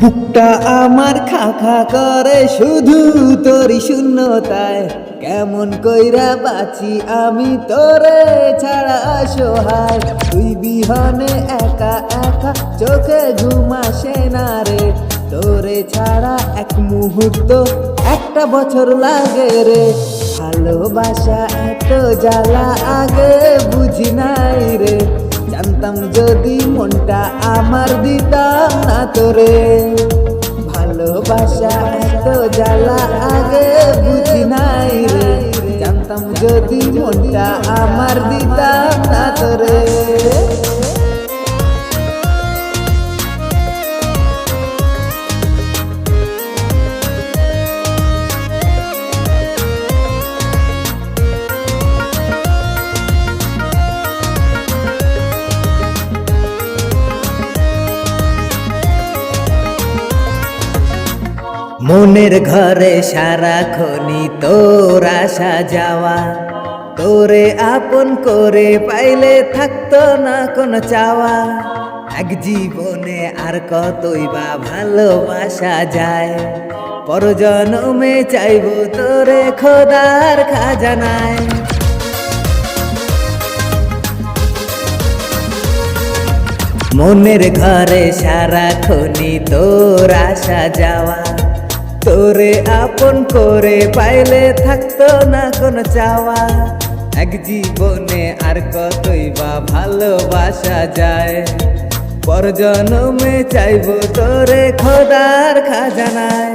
বুকটা আমার খা খা করে শুধু তোরই শূন্যতায়। কেমন কইরা বাঁচি আমি তোরে ছাড়া অসহায়। তুই বিহনে একা একা চোখে ঘুম আসে না রে। তোরে ছাড়া এক মুহূর্ত একটা বছর লাগে রে। ভালোবাসা এত জ্বালা আগে বুঝি নাই রে। জানতাম যদি মনটা আমার দিতাম না তোরে। ভালোবাসা এত জ্বালা আগে বুঝি নাই রে। জানতাম যদি মনটা আমার দিতাম না তোরে। মনের ঘরে সারাক্ষণই তোর আসা যাওয়া। তোরে আপন করে পাইলে থাকতো না কোনো চাওয়া। এক জীবনে আর কতই বা ভালোবাসা যায়। পরজন্মে চাইবো তোরে খোদার খাজানায়। মনের ঘরে সারাক্ষণই তোর আসা যাওয়া। তোরে আপন করে পাইলে থাকতো না কোনো চাওয়া। এক জীবনে আর কতই বা ভালোবাসা যায়। পরজন্মে চাইবো তোরে খোদার খাজানায়।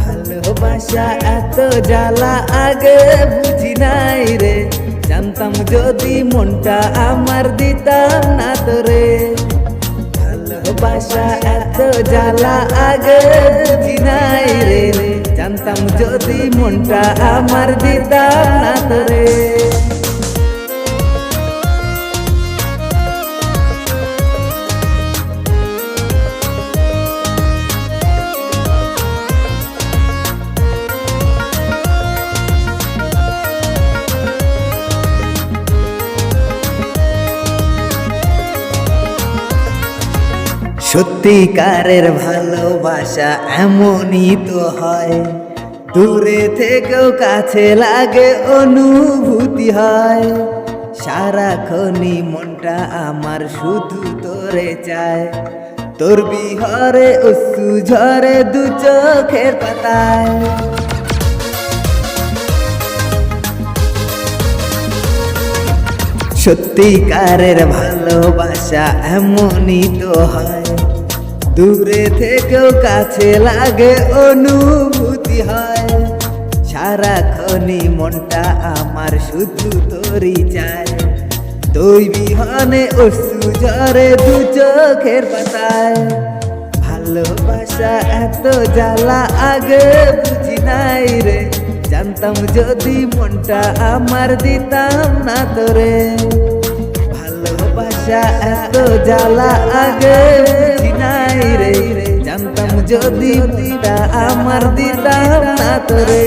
ভালোবাসা এত জ্বালা আগে বুঝি নাই রে। জানতাম যদি মনটা আমার দিতাম না তোরে। ভালোবাসা এত জ্বালা আগে বুঝি নাই রে। জানতাম যদি মনটা আমার দিতাম না তোরে। সত্যিকারের ভালোবাসা এমনই তো হয়। দূরে থেকেও কাছে লাগে অনুভূতি হয়। সারাক্ষণই মনটা আমার শুধু তোরে চায়। তোর বিহরে অশ্রু ঝরে দু চোখের পাতায়। সত্যিকারের ভালোবাসা এমনই তো হয়। দূরে থেকেও কাছে লাগে অনুভূতি হয়। সারাক্ষণই মনটা আমার শুধু তোরই চায়। তুই বিহনে অশ্রু ঝরে দু চোখের পাতায়। ভালোবাসা এত জ্বালা আগে বুঝি নাই রে। জানতাম যদি মনটা আমার দিতাম না তোরে। ভালোবাসা এত জ্বালা আগে বুঝি নাই রে। জানতাম যদি মনটা আমার দিতাম না তোরে।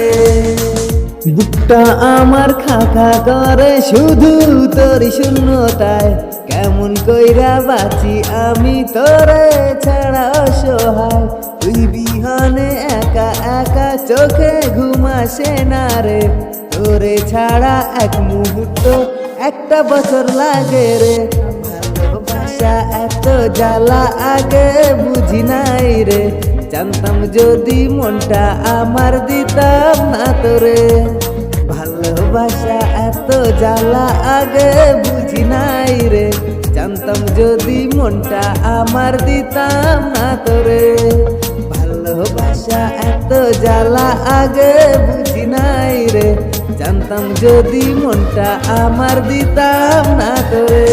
বুকটা আমার খা খা করে শুধু তোরই শূন্যতায়। কেমন কইরা বাঁচি আমি তোরে ছাড়া অসহায়। তুই বিহনে একা একা চোখে ঘুম আসে না রে। তোরে ছাড়া এক মুহূর্ত একটা বছর লাগে রে। ভালোবাসা এত জ্বালা আগে বুঝি নাই রে। জানতাম যদি মনটা আমার দিতাম না তোরে। ভালোবাসা এত জ্বালা আগে বুঝি নাই রে। জানতাম যদি মনটা আমার দিতাম না তোরে। ভালোবাসা এত জ্বালা আগে বুঝি নাই রে। জানতাম যদি মনটা আমার দিতাম না তোরে।